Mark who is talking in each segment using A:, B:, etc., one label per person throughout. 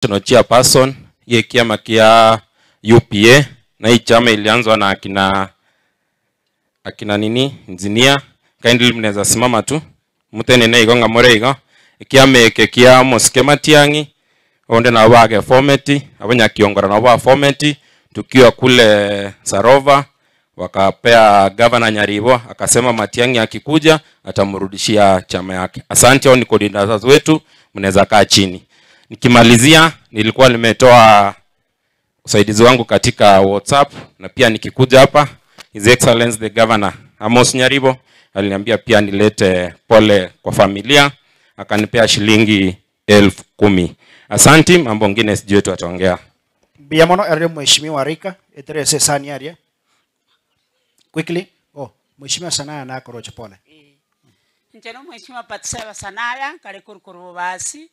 A: national chairperson ye kiama kia UPA, na hii chama ilianzwa na akina nini engineer. Kindly mnaweza simama tu mutene na igonga moreigo kiame kia Moskema Tiangi onde na wage format abanya kiongora na wa format tukiwa kule Sarova, wakapea governor Nyaribo akasema Matiangi akikuja atamrudishia chama yake. Asante. Ni coordinators wetu, mnaweza kaa chini. Nikimalizia, nilikuwa nimetoa usaidizi wangu katika WhatsApp, na pia nikikuja hapa His Excellency the Governor Amos Nyaribo aliniambia pia nilete pole kwa familia, akanipea shilingi 10,000. Asante. Mambo mengine sijui wetu ataongea.
B: Biamono ere mheshimiwa Rika eterese sani area. Quickly. Oh, mheshimiwa Sanaya na korocha pole.
C: Njeno mheshimiwa Patseva Sanaya kale kurukuru basi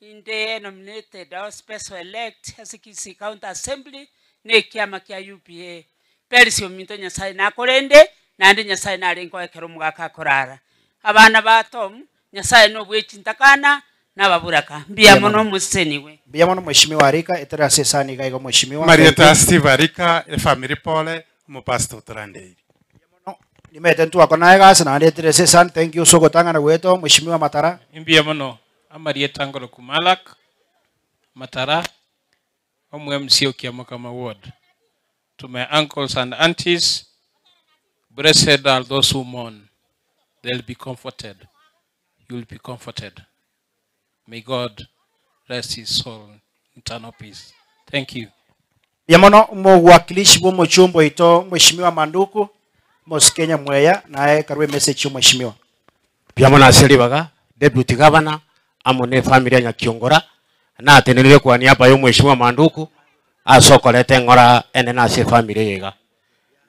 C: inde nominated our special elect Hasikisi County Assembly ne kiama kia UPA. Perisio minto Nyasaye na korende na ande Nyasaye na rengo ekero mugaka korara. Abana batom Nyasaye no bwechintakana na baburaka. Biamono museniwe.
B: Biamono mheshimiwa Rika eterese sani gaigo mheshimiwa.
D: Marieta Steve Rika family pole mo pastor Trandei.
B: Nimete ntu akonaye gasa na eterese sani. Thank you so gotanga na weto mheshimiwa Matara.
E: Biamono Marieta Ngolo Kumalak Matara omwe MCO kiama kama ward. To my uncles and aunties, blessed are those who mourn, they'll be comforted. You'll be comforted. May God rest his soul in eternal peace. Thank you.
B: Biamono mwakilishi wa mchumbo ito mheshimiwa Manduku Moskenya Mweya nae karwe message mheshimiwa.
F: Biamono asili baga deputy governor amone familia Nyakiongora na atenelele kwa niaba ya mheshimiwa Manduku asokolete ngora ene na se familia yega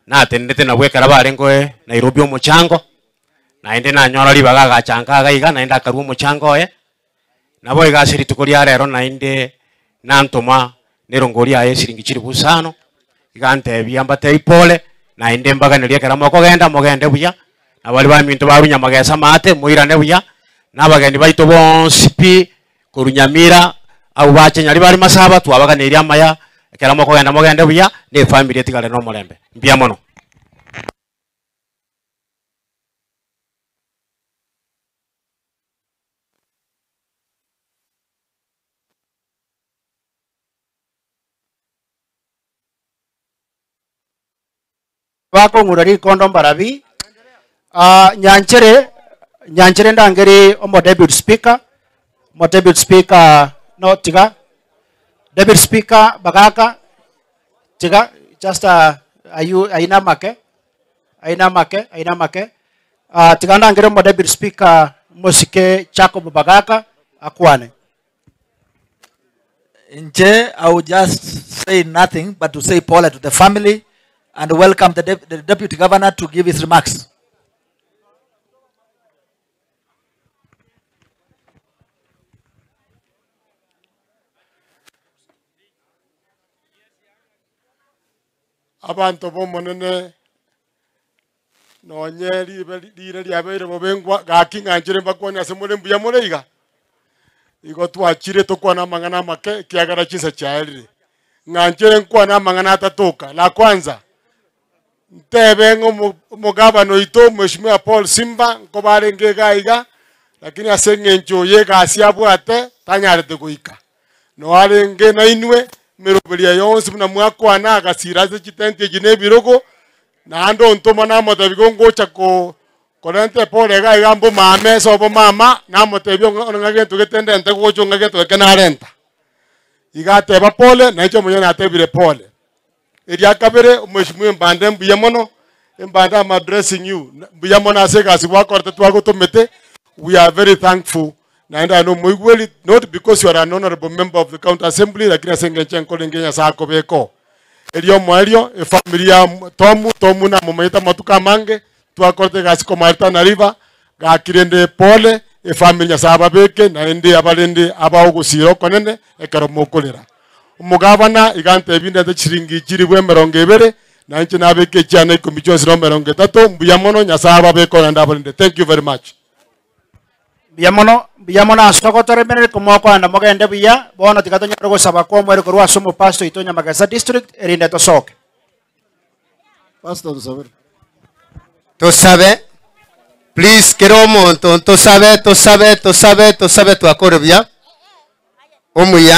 F: na atenete na wekara barengoe Nairobi omuchango na ende na nyora libaga gachanga gaiga na enda karu omuchango nabo igasiri tukoria rero na inde nantoma nerongoria shilingi chiri busano igante byambate ipole na inde mbaga nelia karamo kogenda mogende buya na bali ba minto barunya magesa mate muirane buya na bagendi baito bonsipi kurunyamira au bache nyali bali masaba twabaga nelia maya karamo kogenda mogende buya ne family etigale no molembe mbiamono.
B: Wako ngurari kondo barabi nyanchere ndangeri omo deputy speaker no tiga deputy speaker bagaka tiga just aina make tiga ndangeri omo deputy speaker Mosike Jacob bagaka akwane.
G: Nje, I will just say nothing but to say pole to the family and welcome the deputy governor to give his remarks.
D: Abantu bomonene nonyeri lire lyabere bobengwa gakinganjire bakwanya semule mbuya moreiga igo twachire tokwana mangana make kiagara chisa chairi nganjire nkwana mangana atatoka. La kwanza ntebengo mugabano ito mheshimiwa Paul Simba nkobare ngegaiga lakini asengenjo yega abwate tanyarete kuika no arenge na inwe meroberia yonse muna mwakwana agasiraze chitente jine birogo na ando ntoma na motabigo ngocha ko korente pole gaiga mbo mame sobo mama na motebio ngage tugetende nte gocho ngage tukena renta igate ba pole na icho munyana atebire pole eria kabere mheshimiwa Mbande Mbuyamono Mbande am addressing you Mbuyamono aseka asibwa korte twago tumete. We are very thankful and I know mwigweli not because you are an honorable member of the county assembly lakini asengenche nkole ngenya sako beko elio mwario familia tomu na mumaita matuka mange twakorte gasiko Marta na River gakirende pole familia saba beke na ende abalende abawugusiro konene ekaro mokolera umugabana igante binde chiringi chiri bwe 20 na nche na beke cyane ikomicho 30 Mbuyamono nyasaba beko na ndabalende. Thank you very much.
B: biyamono asogotoremerere komokwana mogende buya bono tigatonyora gosaba kwa omwere korwa ase omopasto ito Nyamagesa district erinde tosoke.
D: Pastor tusabire.
H: Tosabe. Please kero omonto tosabe twakorebia. Omuya